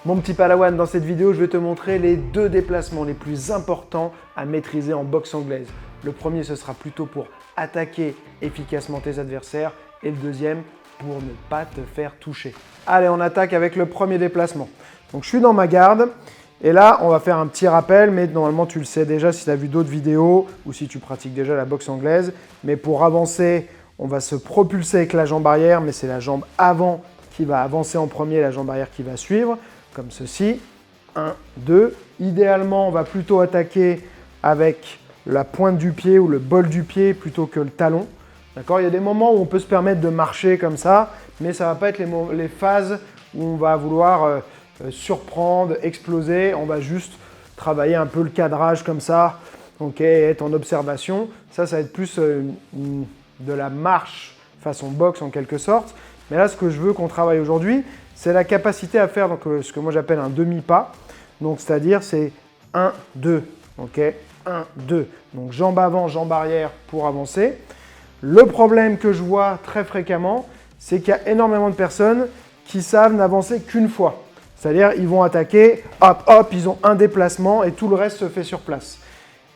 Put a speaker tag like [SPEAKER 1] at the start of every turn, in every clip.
[SPEAKER 1] Mon petit palawan, dans cette vidéo, je vais te montrer les deux déplacements les plus importants à maîtriser en boxe anglaise. Le premier, ce sera plutôt pour attaquer efficacement tes adversaires et le deuxième, pour ne pas te faire toucher. Allez, on attaque avec le premier déplacement. Donc, je suis dans ma garde et là, on va faire un petit rappel, mais normalement, tu le sais déjà si tu as vu d'autres vidéos ou si tu pratiques déjà la boxe anglaise. Mais pour avancer, on va se propulser avec la jambe arrière, mais c'est la jambe avant qui va avancer en premier, la jambe arrière qui va suivre. Comme ceci, 1, 2. Idéalement, on va plutôt attaquer avec la pointe du pied ou le bol du pied plutôt que le talon. D'accord ? Il y a des moments où on peut se permettre de marcher comme ça, mais ça ne va pas être les phases où on va vouloir surprendre, exploser. On va juste travailler un peu le cadrage comme ça, okay, être en observation. Ça va être plus de la marche façon boxe en quelque sorte. Mais là, ce que je veux qu'on travaille aujourd'hui, c'est la capacité à faire donc, ce que moi j'appelle un demi-pas. Donc, c'est-à-dire, c'est 1, 2. Ok, 1, 2. Donc, jambe avant, jambe arrière pour avancer. Le problème que je vois très fréquemment, c'est qu'il y a énormément de personnes qui savent n'avancer qu'une fois. C'est-à-dire, ils vont attaquer, hop, hop, ils ont un déplacement et tout le reste se fait sur place.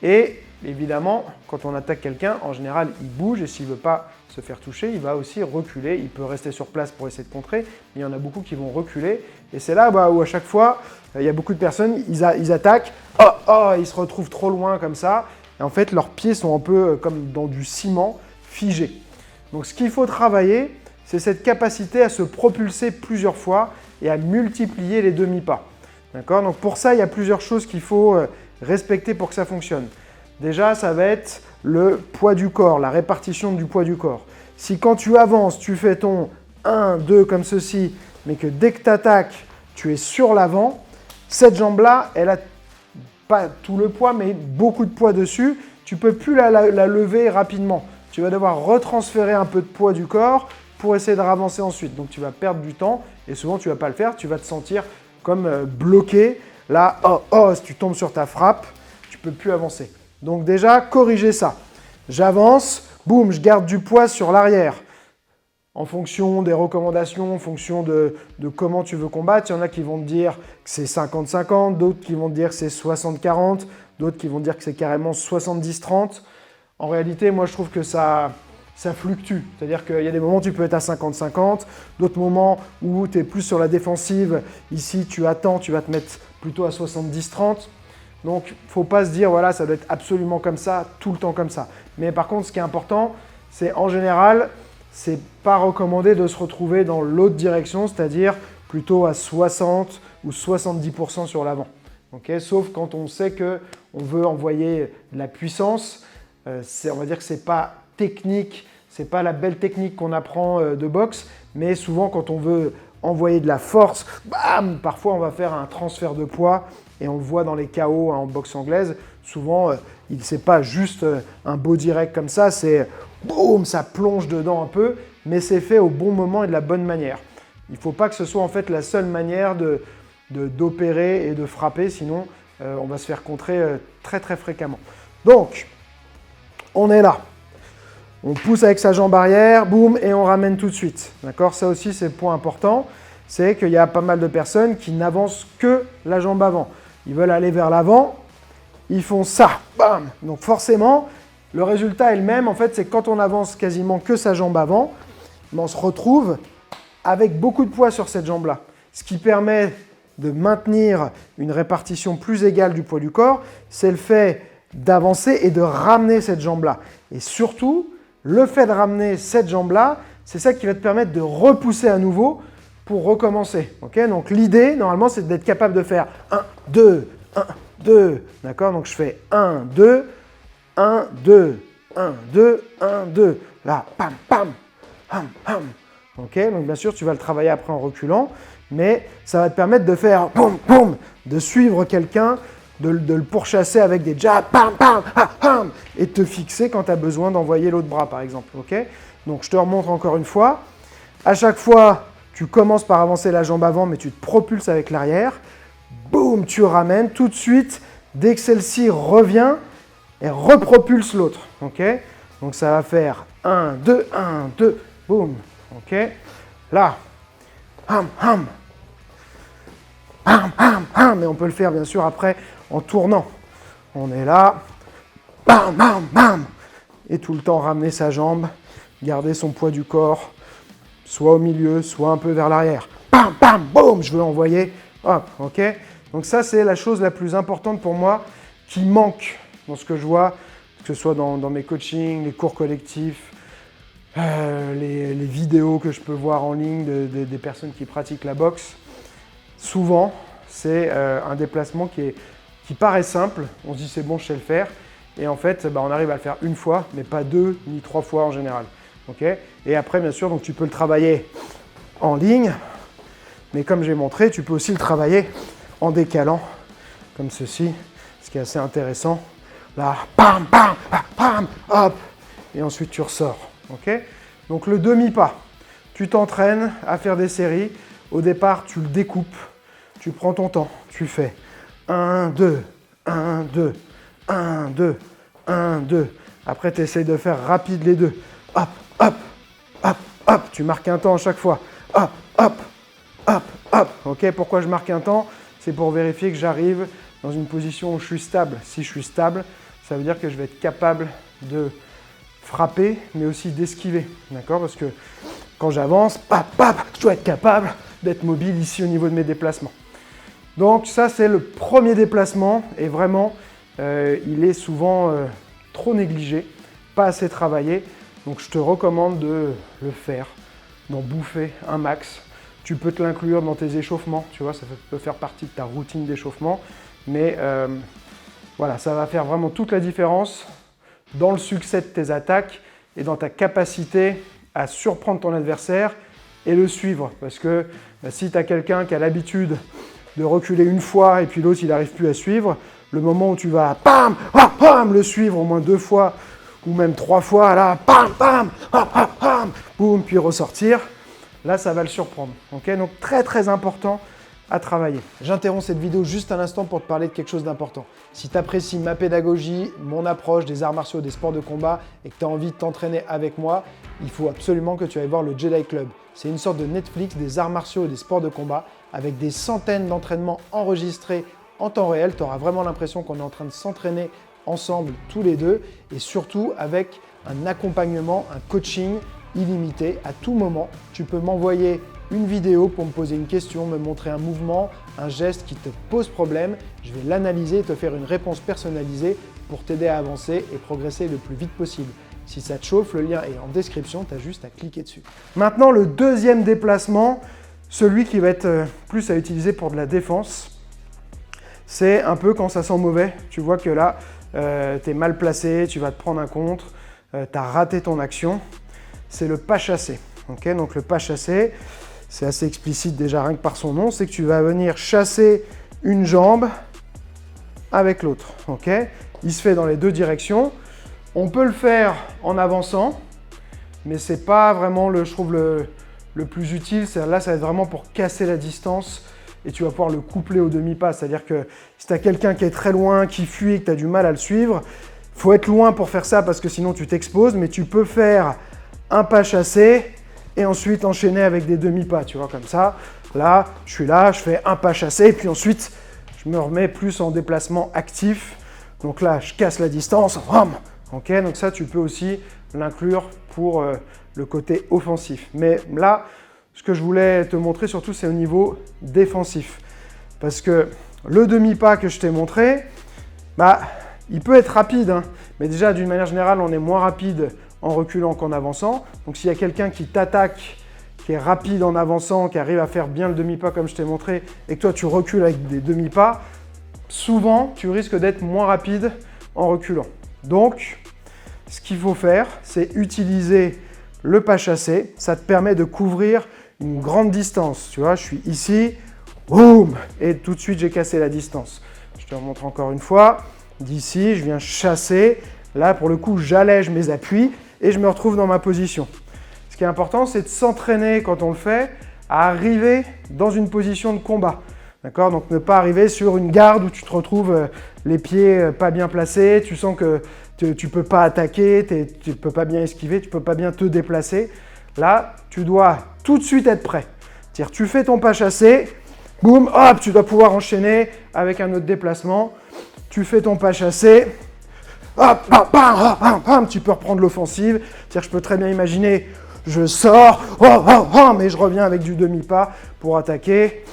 [SPEAKER 1] Et évidemment, quand on attaque quelqu'un, en général, il bouge et s'il ne veut pas se faire toucher, il va aussi reculer. Il peut rester sur place pour essayer de contrer, mais il y en a beaucoup qui vont reculer. Et c'est là où à chaque fois, il y a beaucoup de personnes, ils attaquent, ils se retrouvent trop loin comme ça. Et en fait, leurs pieds sont un peu comme dans du ciment figé. Donc ce qu'il faut travailler, c'est cette capacité à se propulser plusieurs fois et à multiplier les demi-pas. D'accord ? Donc pour ça, il y a plusieurs choses qu'il faut respecter pour que ça fonctionne. Déjà, ça va être le poids du corps, la répartition du poids du corps. Si quand tu avances, tu fais ton 1, 2 comme ceci, mais que dès que tu attaques, tu es sur l'avant, cette jambe-là, elle n'a pas tout le poids, mais beaucoup de poids dessus. Tu ne peux plus la lever rapidement. Tu vas devoir retransférer un peu de poids du corps pour essayer de ravancer ensuite. Donc, tu vas perdre du temps et souvent, tu ne vas pas le faire. Tu vas te sentir comme bloqué. Là, si tu tombes sur ta frappe, tu ne peux plus avancer. Donc déjà, corriger ça. J'avance, boum, je garde du poids sur l'arrière. En fonction des recommandations, en fonction de comment tu veux combattre, il y en a qui vont te dire que c'est 50-50, d'autres qui vont te dire que c'est 60-40, d'autres qui vont te dire que c'est carrément 70-30. En réalité, moi, je trouve que ça fluctue. C'est-à-dire qu'il y a des moments où tu peux être à 50-50, d'autres moments où tu es plus sur la défensive. Ici, tu attends, tu vas te mettre plutôt à 70-30. Donc, il ne faut pas se dire, voilà, ça doit être absolument comme ça, tout le temps comme ça. Mais par contre, ce qui est important, c'est en général, ce n'est pas recommandé de se retrouver dans l'autre direction, c'est-à-dire plutôt à 60 ou 70% sur l'avant. Okay ? Sauf quand on sait qu'on veut envoyer de la puissance, on va dire que ce n'est pas technique, ce n'est pas la belle technique qu'on apprend de boxe, mais souvent quand on veut envoyer de la force, bam, parfois on va faire un transfert de poids. Et on le voit dans les KO en boxe anglaise, souvent, ce n'est pas juste un beau direct comme ça, c'est boum, ça plonge dedans un peu, mais c'est fait au bon moment et de la bonne manière. Il ne faut pas que ce soit en fait la seule manière d'opérer et de frapper, sinon on va se faire contrer très très fréquemment. Donc, on est là. On pousse avec sa jambe arrière, boum, et on ramène tout de suite. D'accord ? Ça aussi, c'est le point important, c'est qu'il y a pas mal de personnes qui n'avancent que la jambe avant. Ils veulent aller vers l'avant, ils font ça, bam. Donc forcément, le résultat est le même. En fait, c'est quand on avance quasiment que sa jambe avant, on se retrouve avec beaucoup de poids sur cette jambe-là. Ce qui permet de maintenir une répartition plus égale du poids du corps, c'est le fait d'avancer et de ramener cette jambe-là. Et surtout, le fait de ramener cette jambe-là, c'est ça qui va te permettre de repousser à nouveau pour recommencer. Okay ? Donc l'idée, normalement, c'est d'être capable de faire 1, 2, 1, 2. D'accord ? Donc je fais 1, 2, 1, 2, 1, 2, 1, 2. Là, pam, pam, pam, pam. Okay ? Donc bien sûr, tu vas le travailler après en reculant, mais ça va te permettre de faire boum, boum, de suivre quelqu'un, de le pourchasser avec des jabs, pam, pam, pam, pam, et de te fixer quand tu as besoin d'envoyer l'autre bras, par exemple. Okay ? Donc je te remontre encore une fois. À chaque fois, tu commences par avancer la jambe avant, mais tu te propulses avec l'arrière. Boum, tu ramènes tout de suite. Dès que celle-ci revient, elle repropulse l'autre. Okay ? Donc, ça va faire 1, 2, 1, 2, boum. Okay ? Là, ham, ham. bam, bam, bam. Mais on peut le faire bien sûr après en tournant. On est là, bam, bam, bam. Et tout le temps ramener sa jambe, garder son poids du corps, soit au milieu, soit un peu vers l'arrière. Bam, bam, boum, je veux envoyer. Hop, ok. Donc ça, c'est la chose la plus importante pour moi qui manque dans ce que je vois, que ce soit dans mes coachings, les cours collectifs, les vidéos que je peux voir en ligne des personnes qui pratiquent la boxe. Souvent, c'est un déplacement qui paraît simple. On se dit c'est bon, je sais le faire. Et en fait, on arrive à le faire une fois, mais pas 2 ni 3 fois en général. Okay, et après, bien sûr, donc, tu peux le travailler en ligne. Mais comme j'ai montré, tu peux aussi le travailler en décalant, comme ceci, ce qui est assez intéressant. Là, bam, bam, bam, bam, hop, et ensuite tu ressors. Okay, donc le demi-pas, tu t'entraînes à faire des séries. Au départ, tu le découpes, tu prends ton temps, tu fais 1, 2, 1, 2, 1, 2, 1, 2. Après, tu essayes de faire rapide les deux. Hop, hop, hop, hop, tu marques un temps à chaque fois. Hop, hop, hop, hop. Ok, pourquoi je marque un temps? C'est pour vérifier que j'arrive dans une position où je suis stable. Si je suis stable, ça veut dire que je vais être capable de frapper, mais aussi d'esquiver. D'accord? Parce que quand j'avance, je dois être capable d'être mobile ici au niveau de mes déplacements. Donc ça, c'est le premier déplacement et vraiment, il est souvent trop négligé, pas assez travaillé. Donc je te recommande de le faire, d'en bouffer un max. Tu peux te l'inclure dans tes échauffements, tu vois, ça peut faire partie de ta routine d'échauffement. Mais voilà, ça va faire vraiment toute la différence dans le succès de tes attaques et dans ta capacité à surprendre ton adversaire et le suivre. Parce que si tu as quelqu'un qui a l'habitude de reculer une fois et puis l'autre il n'arrive plus à suivre, le moment où tu vas bam, bam, bam, le suivre au moins 2 fois ou même 3 fois, là, bam, bam, bam, bam, bam, boum, puis ressortir, là ça va le surprendre. Okay, donc très très important à travailler. J'interromps cette vidéo juste un instant pour te parler de quelque chose d'important. Si tu apprécies ma pédagogie, mon approche des arts martiaux, des sports de combat et que tu as envie de t'entraîner avec moi, il faut absolument que tu ailles voir le Jedi Club. C'est une sorte de Netflix des arts martiaux et des sports de combat avec des centaines d'entraînements enregistrés en temps réel. Tu auras vraiment l'impression qu'on est en train de s'entraîner ensemble tous les deux et surtout avec un accompagnement, un coaching illimité. À tout moment, tu peux m'envoyer une vidéo pour me poser une question, me montrer un mouvement, un geste qui te pose problème. Je vais l'analyser et te faire une réponse personnalisée pour t'aider à avancer et progresser le plus vite possible. Si ça te chauffe, le lien est en description, tu as juste à cliquer dessus. Maintenant, le deuxième déplacement, celui qui va être plus à utiliser pour de la défense, c'est un peu quand ça sent mauvais. Tu vois que là, tu es mal placé, tu vas te prendre un contre, tu as raté ton action. C'est le pas chassé. Okay, donc le pas chassé, c'est assez explicite déjà rien que par son nom, c'est que tu vas venir chasser une jambe avec l'autre. Okay, il se fait dans les deux directions. On peut le faire en avançant, mais c'est pas vraiment je trouve le plus utile. Là, ça va être vraiment pour casser la distance et tu vas pouvoir le coupler au demi-pas. C'est-à-dire que si tu as quelqu'un qui est très loin, qui fuit et que tu as du mal à le suivre, il faut être loin pour faire ça parce que sinon tu t'exposes, mais tu peux faire un pas chassé et ensuite enchaîner avec des demi-pas, tu vois, comme ça. Là, je suis là, je fais un pas chassé, puis ensuite, je me remets plus en déplacement actif. Donc là, je casse la distance, bam. Ok, donc ça, tu peux aussi l'inclure pour le côté offensif. Mais là, ce que je voulais te montrer surtout, c'est au niveau défensif. Parce que le demi-pas que je t'ai montré, il peut être rapide, hein, mais déjà, d'une manière générale, on est moins rapide en reculant qu'en avançant. Donc s'il y a quelqu'un qui t'attaque, qui est rapide en avançant, qui arrive à faire bien le demi-pas comme je t'ai montré, et que toi tu recules avec des demi-pas, souvent tu risques d'être moins rapide en reculant. Donc ce qu'il faut faire, c'est utiliser le pas chassé. Ça te permet de couvrir une grande distance. Tu vois, je suis ici, boum, et tout de suite j'ai cassé la distance. Je te remontre encore une fois. D'ici, je viens chasser. Là, pour le coup, j'allège mes appuis et je me retrouve dans ma position. Ce qui est important, c'est de s'entraîner quand on le fait à arriver dans une position de combat. D'accord? Donc ne pas arriver sur une garde où tu te retrouves les pieds pas bien placés, tu sens que tu ne peux pas attaquer, tu ne peux pas bien esquiver, tu ne peux pas bien te déplacer. Là, tu dois tout de suite être prêt. C'est-à-dire, tu fais ton pas chassé, boum, hop, tu dois pouvoir enchaîner avec un autre déplacement. Tu fais ton pas chassé. Hop, hop, hop, hop, hop, tu peux reprendre l'offensive. C'est-à-dire que je peux très bien imaginer, je sors, oh, oh, oh, mais je reviens avec du demi-pas pour attaquer.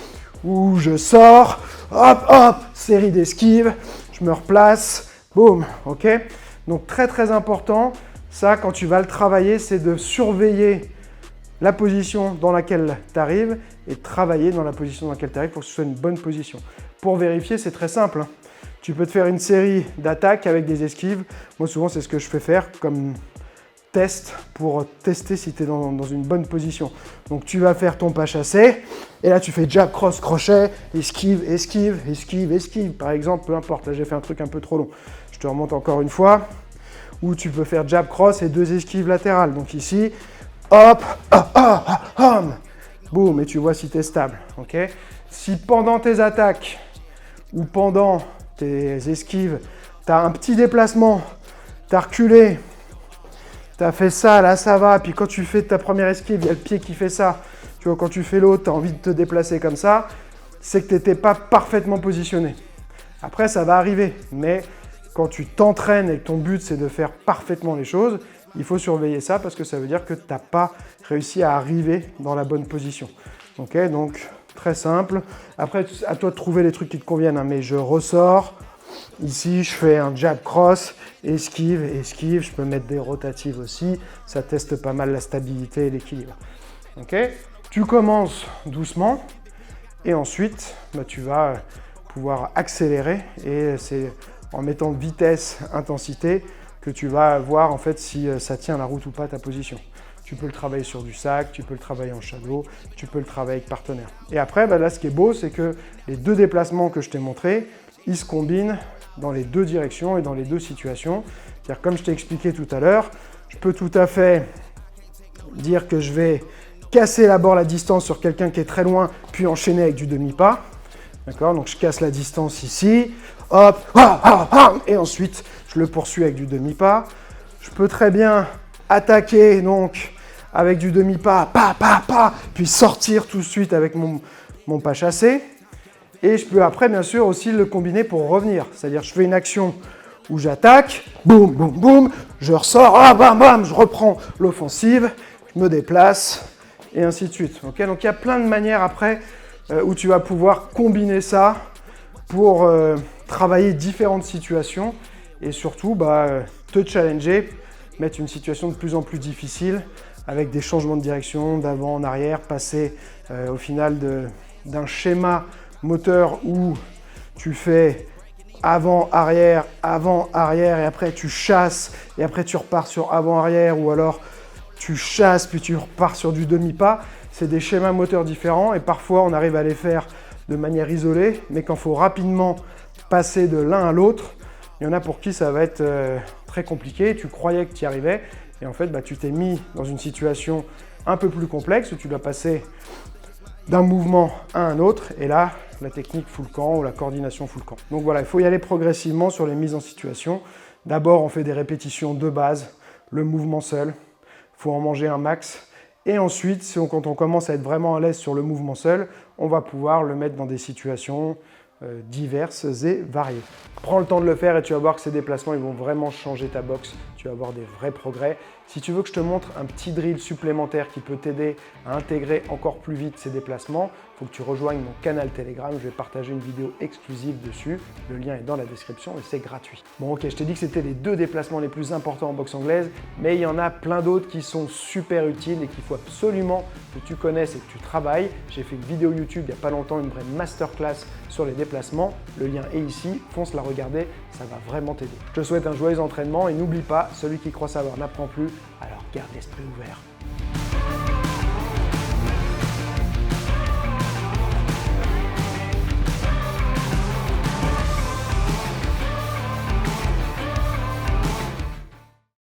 [SPEAKER 1] Ou je sors, hop, hop, série d'esquives, je me replace, boum, ok? Donc très très important, ça quand tu vas le travailler, c'est de surveiller la position dans laquelle tu arrives et travailler dans la position dans laquelle tu arrives pour que ce soit une bonne position. Pour vérifier, c'est très simple, hein. Tu peux te faire une série d'attaques avec des esquives. Moi, souvent, c'est ce que je fais faire comme test pour tester si tu es dans une bonne position. Donc, tu vas faire ton pas chassé et là, tu fais jab, cross, crochet, esquive, esquive, esquive, esquive. Par exemple, peu importe. Là, j'ai fait un truc un peu trop long. Je te remonte encore une fois. Ou tu peux faire jab, cross et 2 esquives latérales. Donc ici, hop, hop, hop, hop, boum, et tu vois si tu es stable. Okay, si pendant tes attaques ou pendant tes esquives, tu as un petit déplacement, tu as reculé, tu as fait ça, là ça va, puis quand tu fais ta première esquive, il y a le pied qui fait ça, tu vois, quand tu fais l'autre, tu as envie de te déplacer comme ça, c'est que tu n'étais pas parfaitement positionné. Après, ça va arriver, mais quand tu t'entraînes et que ton but c'est de faire parfaitement les choses, il faut surveiller ça parce que ça veut dire que tu n'as pas réussi à arriver dans la bonne position. Ok, donc très simple. Après, à toi de trouver les trucs qui te conviennent, hein, mais je ressors. Ici, je fais un jab cross, esquive, esquive. Je peux mettre des rotatives aussi. Ça teste pas mal la stabilité et l'équilibre. Ok, tu commences doucement et ensuite, tu vas pouvoir accélérer et c'est en mettant vitesse, intensité que tu vas voir en fait si ça tient la route ou pas ta position. Tu peux le travailler sur du sac, tu peux le travailler en shadow, tu peux le travailler avec partenaire. Et après, là, ce qui est beau, c'est que les 2 déplacements que je t'ai montrés, ils se combinent dans les 2 directions et dans les 2 situations. C'est-à-dire, comme je t'ai expliqué tout à l'heure, je peux tout à fait dire que je vais casser d'abord la distance sur quelqu'un qui est très loin, puis enchaîner avec du demi-pas. D'accord? Donc, je casse la distance ici, hop, hop, hop, hop, et ensuite, je le poursuis avec du demi-pas. Je peux très bien attaquer donc avec du demi-pas, puis sortir tout de suite avec mon pas chassé. Et je peux après, bien sûr, aussi le combiner pour revenir. C'est-à-dire, je fais une action où j'attaque, boum, boum, boum, je ressors, ah, bam, bam, je reprends l'offensive, je me déplace, et ainsi de suite. Okay, donc, il y a plein de manières après où tu vas pouvoir combiner ça pour travailler différentes situations et surtout te challenger, mettre une situation de plus en plus difficile avec des changements de direction, d'avant en arrière, passer au final d'un schéma moteur où tu fais avant-arrière, avant-arrière et après tu chasses et après tu repars sur avant-arrière ou alors tu chasses puis tu repars sur du demi-pas. C'est des schémas moteurs différents et parfois on arrive à les faire de manière isolée, mais quand il faut rapidement passer de l'un à l'autre, il y en a pour qui ça va être très compliqué. Tu croyais que tu y arrivais et en fait tu t'es mis dans une situation un peu plus complexe où tu dois passer d'un mouvement à un autre et là la technique fout le camp ou la coordination fout le camp. Donc voilà, il faut y aller progressivement sur les mises en situation. D'abord on fait des répétitions de base, le mouvement seul, il faut en manger un max. Et ensuite, quand on commence à être vraiment à l'aise sur le mouvement seul, on va pouvoir le mettre dans des situations diverses et variées. Prends le temps de le faire et tu vas voir que ces déplacements ils vont vraiment changer ta boxe. Tu vas avoir des vrais progrès. Si tu veux que je te montre un petit drill supplémentaire qui peut t'aider à intégrer encore plus vite ces déplacements, il faut que tu rejoignes mon canal Telegram. Je vais partager une vidéo exclusive dessus. Le lien est dans la description et c'est gratuit. Bon ok, je t'ai dit que c'était les 2 déplacements les plus importants en boxe anglaise, mais il y en a plein d'autres qui sont super utiles et qu'il faut absolument que tu connaisses et que tu travailles. J'ai fait une vidéo YouTube il n'y a pas longtemps, une vraie masterclass sur les déplacements. Le lien est ici, fonce la regarder, ça va vraiment t'aider. Je te souhaite un joyeux entraînement et n'oublie pas, celui qui croit savoir n'apprend plus, alors garde l'esprit ouvert.